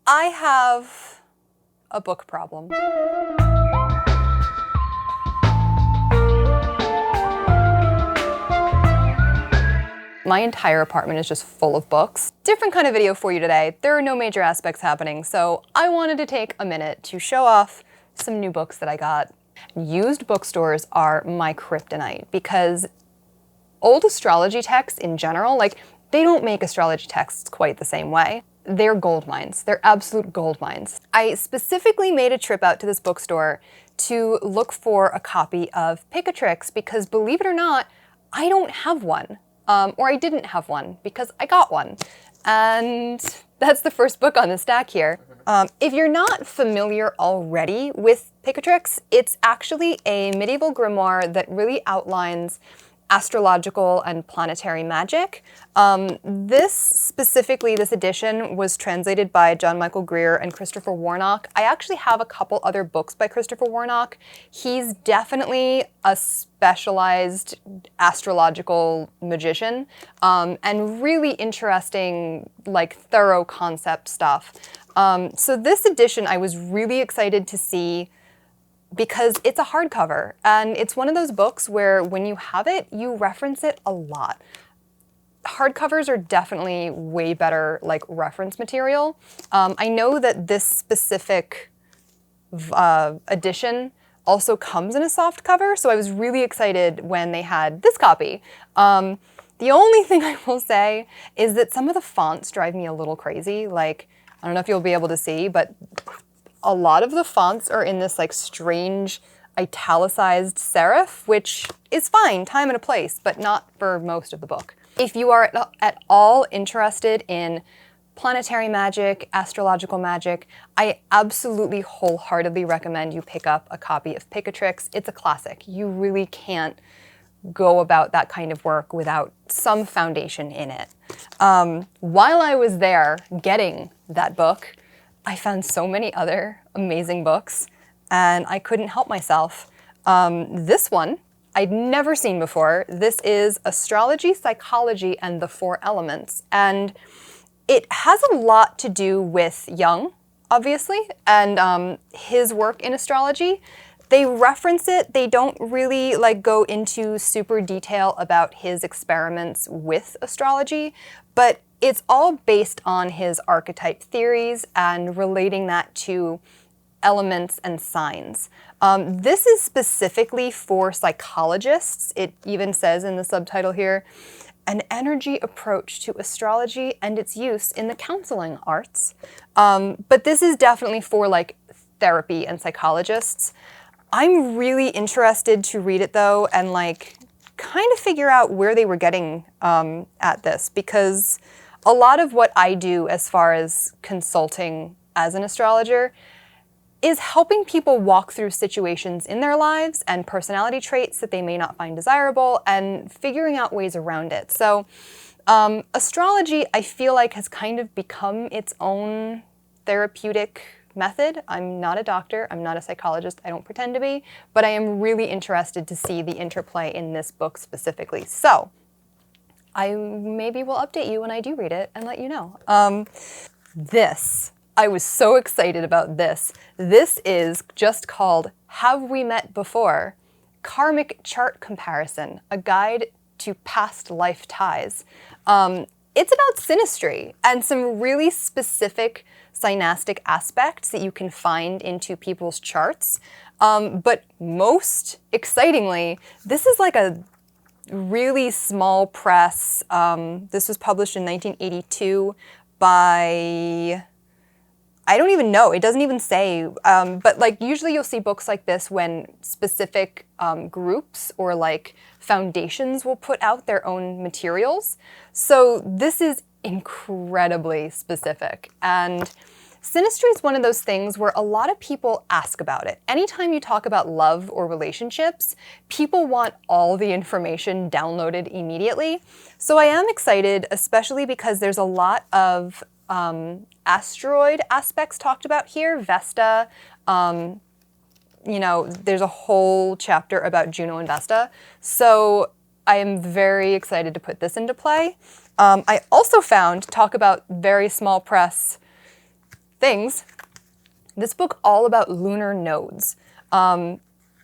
I have a book problem. My entire apartment is just full of books. Different kind of video for you today. There are no major aspects happening, so I wanted to take a minute to show off some new books that I got. Used bookstores are my kryptonite because old astrology texts in general, like, they don't make astrology texts quite the same way. They're gold mines. They're absolute gold mines. I specifically made a trip out to this bookstore to look for a copy of Picatrix because, believe it or not, I don't have one. Or I didn't have one because I got one. And that's the first book on the stack here. If you're not familiar already with Picatrix, it's actually a medieval grimoire that really outlines astrological and planetary magic. This edition was translated by John Michael Greer and Christopher Warnock. I actually have a couple other books by Christopher Warnock. He's definitely a specialized astrological magician, and really interesting, like, thorough concept stuff. So this edition I was really excited to see because it's a hardcover, and it's one of those books where when you have it, you reference it a lot. Hardcovers are definitely way better, like, reference material. I know that this specific edition also comes in a soft cover, so I was really excited when they had this copy. The only thing I will say is that some of the fonts drive me a little crazy. Like, I don't know if you'll be able to see, but a lot of the fonts are in this, like, strange italicized serif, which is fine, time and a place, but not for most of the book. If you are at all interested in planetary magic, astrological magic, I absolutely wholeheartedly recommend you pick up a copy of Picatrix. It's a classic. You really can't go about that kind of work without some foundation in it. While I was there getting that book, I found so many other amazing books, and I couldn't help myself. This one I'd never seen before. This is Astrology, Psychology, and the Four Elements, and it has a lot to do with Jung, obviously, and his work in astrology. They reference it. They don't really, like, go into super detail about his experiments with astrology, but it's all based on his archetype theories and relating that to elements and signs. This is specifically for psychologists. It even says in the subtitle here, an energy approach to astrology and its use in the counseling arts. But this is definitely for, like, therapy and psychologists. I'm really interested to read it, though, and, like, kind of figure out where they were getting at this, because a lot of what I do as far as consulting as an astrologer is helping people walk through situations in their lives and personality traits that they may not find desirable and figuring out ways around it. So astrology, I feel like, has kind of become its own therapeutic method. I'm not a doctor, I'm not a psychologist, I don't pretend to be, but I am really interested to see the interplay in this book specifically. So I maybe will update you when I do read it and let you know. I was so excited about this. This is just called Have We Met Before? Karmic Chart Comparison, a guide to past life ties. It's about synastry and some really specific synastic aspects that you can find into people's charts. But most excitingly, this is like a really small press. This was published in 1982 by, I don't even know, it doesn't even say, but, like, usually you'll see books like this when specific groups or, like, foundations will put out their own materials. So this is incredibly specific, and synastry is one of those things where a lot of people ask about it. Anytime you talk about love or relationships, people want all the information downloaded immediately. So I am excited, especially because there's a lot of asteroid aspects talked about here. Vesta, you know, there's a whole chapter about Juno and Vesta. So I am very excited to put this into play. I also found, talk about very small press, things, this book all about lunar nodes.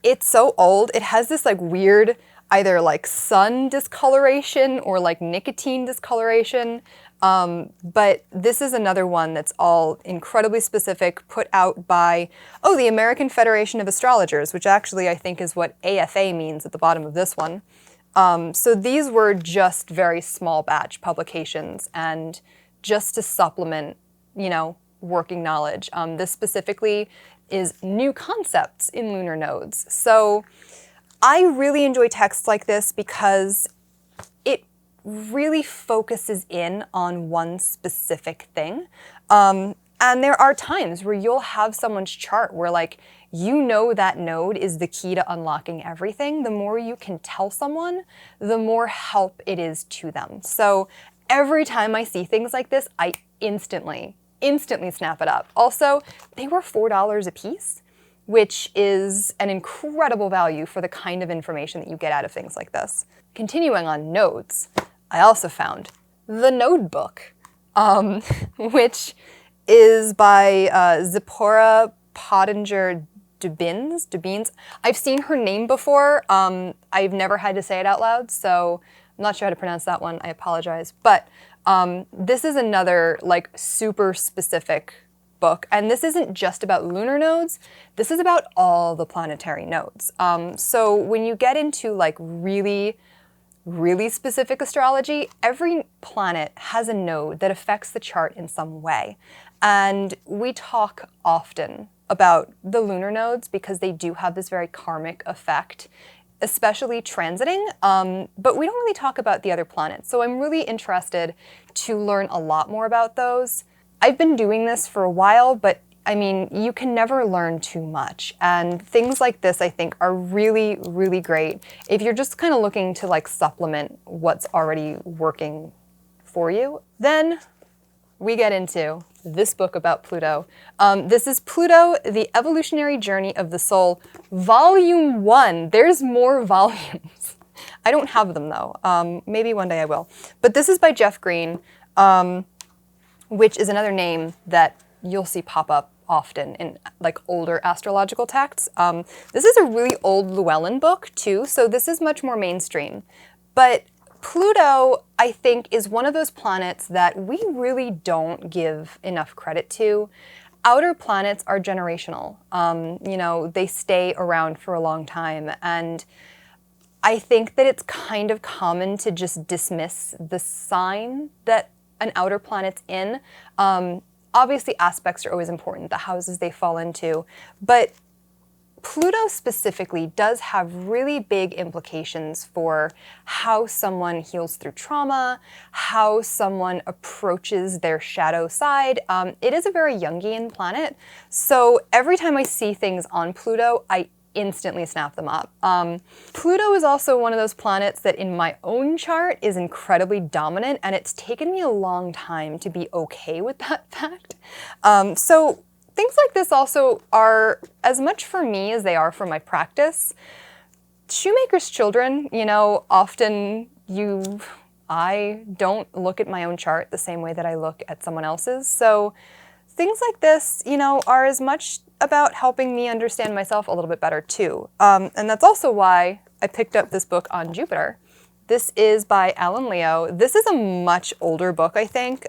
It's so old. It has this like weird either like sun discoloration or like nicotine discoloration. But this is another one that's all incredibly specific, put out by, the American Federation of Astrologers, which actually I think is what AFA means at the bottom of this one. So these were just very small batch publications and just to supplement, working knowledge. This specifically is new concepts in lunar nodes. So I really enjoy texts like this because it really focuses in on one specific thing. And there are times where you'll have someone's chart where like, that node is the key to unlocking everything. The more you can tell someone, the more help it is to them. So every time I see things like this, I instantly snap it up. Also, they were $4 a piece, which is an incredible value for the kind of information that you get out of things like this. Continuing on nodes, I also found the Node book, which is by Zipporah Pottinger Dubins. I've seen her name before. I've never had to say it out loud, so I'm not sure how to pronounce that one. I apologize. But this is another like super specific book, and this isn't just about lunar nodes. This is about all the planetary nodes. So when you get into like really specific astrology, every planet has a node that affects the chart in some way. And we talk often about the lunar nodes because they do have this very karmic effect, especially transiting, but we don't really talk about the other planets. So I'm really interested to learn a lot more about those. I've been doing this for a while, but I mean, you can never learn too much. And things like this, I think, are really, really great if you're just kind of looking to like supplement what's already working for you. Then we get into this book about Pluto. This is Pluto, The Evolutionary Journey of the Soul, Volume 1. There's more volumes. I don't have them though. Maybe one day I will. But this is by Jeff Green, which is another name that you'll see pop up often in like older astrological texts. This is a really old Llewellyn book too, so this is much more mainstream. But Pluto, I think, is one of those planets that we really don't give enough credit to. Outer planets are generational. They stay around for a long time. And I think that it's kind of common to just dismiss the sign that an outer planet's in. Obviously, aspects are always important, the houses they fall into. But Pluto specifically does have really big implications for how someone heals through trauma, how someone approaches their shadow side. It is a very Jungian planet, so every time I see things on Pluto, I instantly snap them up. Pluto is also one of those planets that in my own chart is incredibly dominant, and it's taken me a long time to be okay with that fact. So things like this also are as much for me as they are for my practice. Shoemaker's children, often I don't look at my own chart the same way that I look at someone else's. So things like this, are as much about helping me understand myself a little bit better too. And that's also why I picked up this book on Jupiter. This is by Alan Leo. This is a much older book, I think,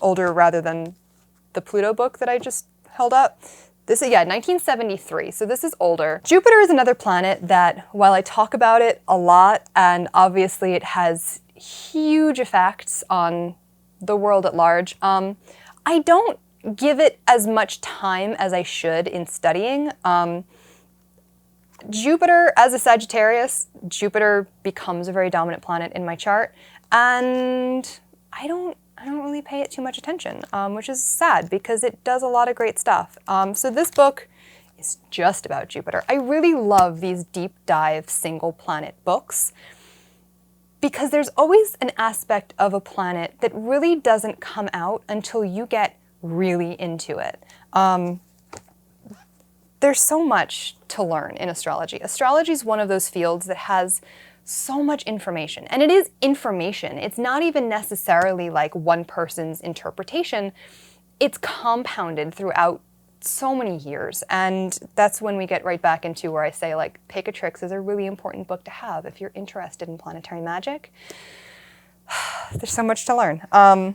older rather than the Pluto book that I just held up. This is, 1973, so this is older. Jupiter is another planet that, while I talk about it a lot, and obviously it has huge effects on the world at large, I don't give it as much time as I should in studying. Jupiter, as a Sagittarius, Jupiter becomes a very dominant planet in my chart, and I don't really pay it too much attention, which is sad because it does a lot of great stuff. So this book is just about Jupiter. I really love these deep dive single planet books because there's always an aspect of a planet that really doesn't come out until you get really into it. There's so much to learn in astrology. Astrology is one of those fields that has so much information, and it is information. It's not even necessarily like one person's interpretation. it's compounded throughout so many years. And that's when we get right back into where I say, like, Picatrix is a really important book to have if you're interested in planetary magic. There's so much to learn.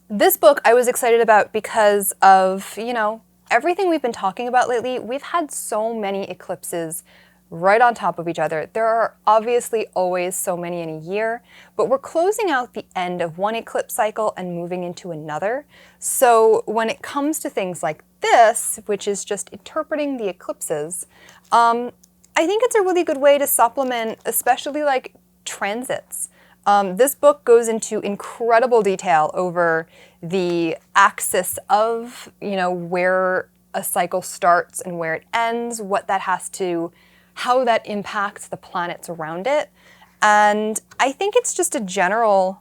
This book I was excited about because of, you know, everything we've been talking about lately. We've had so many eclipses right on top of each other. There are obviously always so many in a year, but we're closing out the end of one eclipse cycle and moving into another. So when it comes to things like this, which is just interpreting the eclipses, I think it's a really good way to supplement, especially like transits. This book goes into incredible detail over the axis of, you know, where a cycle starts and where it ends, what that has to, how that impacts the planets around it. And I think it's just a generally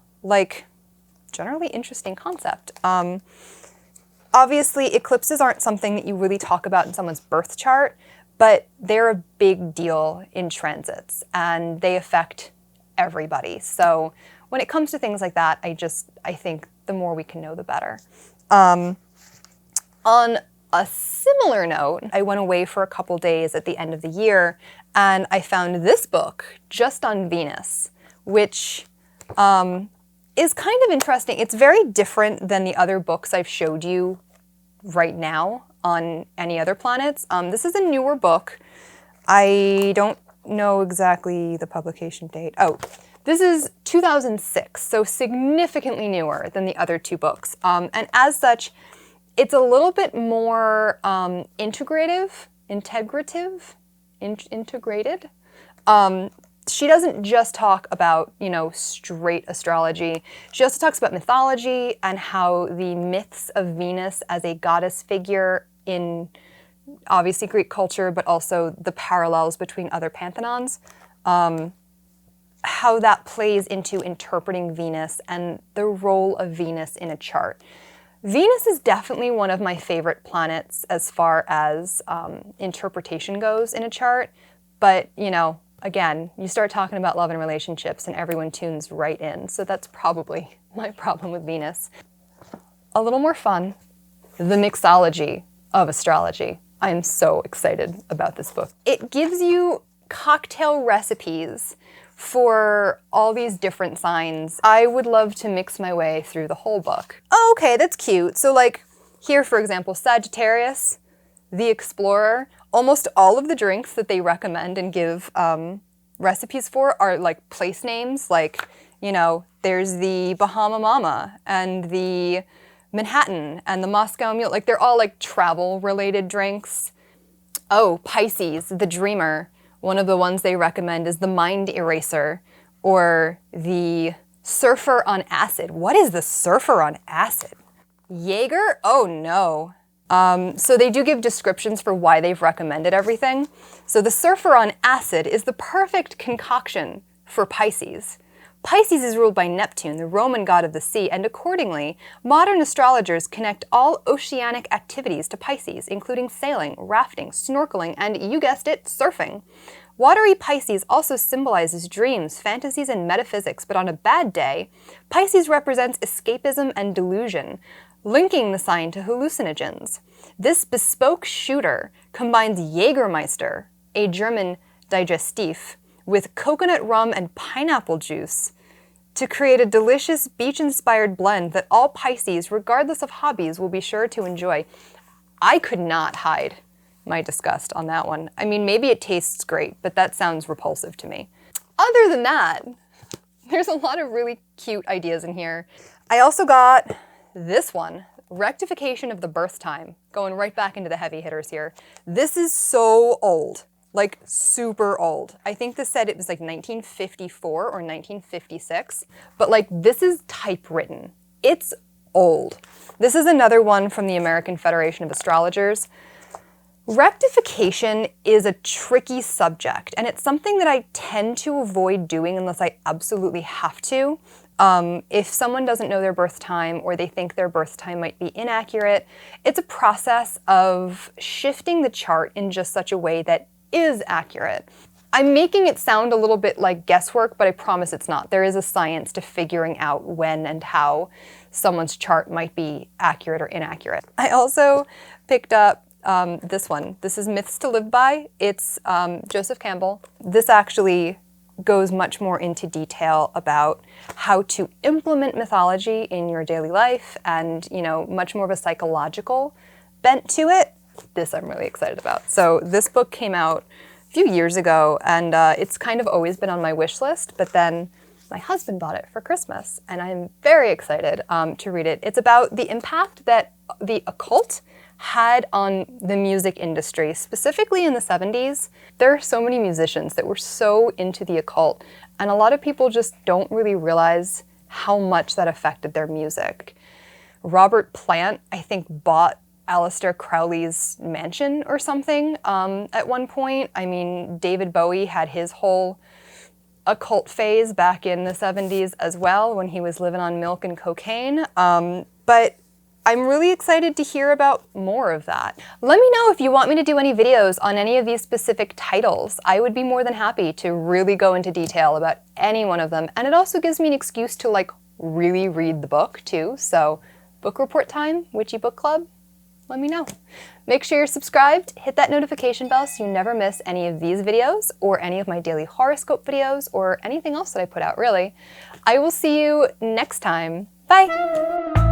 interesting concept. Obviously, eclipses aren't something that you really talk about in someone's birth chart, but they're a big deal in transits, and they affect everybody. So when it comes to things like that, I think the more we can know, the better. On a similar note, I went away for a couple days at the end of the year, and I found this book just on Venus, which is kind of interesting. It's very different than the other books I've showed you right now on any other planets. This is a newer book. I don't know exactly the publication date. Oh, this is 2006, so significantly newer than the other two books. And as such, it's a little bit more integrated. She doesn't just talk about, you know, straight astrology. She also talks about mythology and how the myths of Venus as a goddess figure in obviously Greek culture, but also the parallels between other pantheons, how that plays into interpreting Venus and the role of Venus in a chart. Venus is definitely one of my favorite planets as far as interpretation goes in a chart, but, you know, again, you start talking about love and relationships and everyone tunes right in, so that's probably my problem with Venus. A little more fun, the mixology of astrology. I am so excited about this book. It gives you cocktail recipes for all these different signs. I would love to mix my way through the whole book. Oh, okay, that's cute. So like here, for example, Sagittarius, the Explorer, almost all of the drinks that they recommend and give recipes for are like place names. Like, you know, there's the Bahama Mama and the Manhattan and the Moscow Mule. Like they're all like travel related drinks. Oh, Pisces, the Dreamer. One of the ones they recommend is the Mind Eraser or the Surfer on Acid. What is the Surfer on Acid? Jaeger? Oh no. So they do give descriptions for why they've recommended everything. So the Surfer on Acid is the perfect concoction for Pisces. Pisces is ruled by Neptune, the Roman god of the sea, and accordingly, modern astrologers connect all oceanic activities to Pisces, including sailing, rafting, snorkeling, and, you guessed it, surfing. Watery Pisces also symbolizes dreams, fantasies, and metaphysics, but on a bad day, Pisces represents escapism and delusion, linking the sign to hallucinogens. This bespoke shooter combines Jägermeister, a German digestif, with coconut rum and pineapple juice to create a delicious beach-inspired blend that all Pisces, regardless of hobbies, will be sure to enjoy. I could not hide my disgust on that one. I mean, maybe it tastes great, but that sounds repulsive to me. Other than that, there's a lot of really cute ideas in here. I also got this one, Rectification of the Birth Time, going right back into the heavy hitters here. This is so old. Like super old. I think this said it was like 1954 or 1956, but like this is typewritten. It's old. This is another one from the American Federation of Astrologers. Rectification is a tricky subject, and it's something that I tend to avoid doing unless I absolutely have to. If someone doesn't know their birth time or they think their birth time might be inaccurate, it's a process of shifting the chart in just such a way that is accurate. I'm making it sound a little bit like guesswork, but I promise it's not. There is a science to figuring out when and how someone's chart might be accurate or inaccurate. I also picked up this one. This is Myths to Live By. It's Joseph Campbell. This actually goes much more into detail about how to implement mythology in your daily life and, you know, much more of a psychological bent to it. This I'm really excited about. So this book came out a few years ago, and it's kind of always been on my wish list, but then my husband bought it for Christmas, and I'm very excited to read it. It's about the impact that the occult had on the music industry, specifically in the 70s. There are so many musicians that were so into the occult, and a lot of people just don't really realize how much that affected their music. Robert Plant, I think, bought Aleister Crowley's mansion or something at one point. I mean, David Bowie had his whole occult phase back in the 70s as well when he was living on milk and cocaine. But I'm really excited to hear about more of that. Let me know if you want me to do any videos on any of these specific titles. I would be more than happy to really go into detail about any one of them. And it also gives me an excuse to like really read the book too. So book report time, Witchy Book Club, let me know. Make sure you're subscribed, hit that notification bell so you never miss any of these videos or any of my daily horoscope videos or anything else that I put out really. I will see you next time. Bye.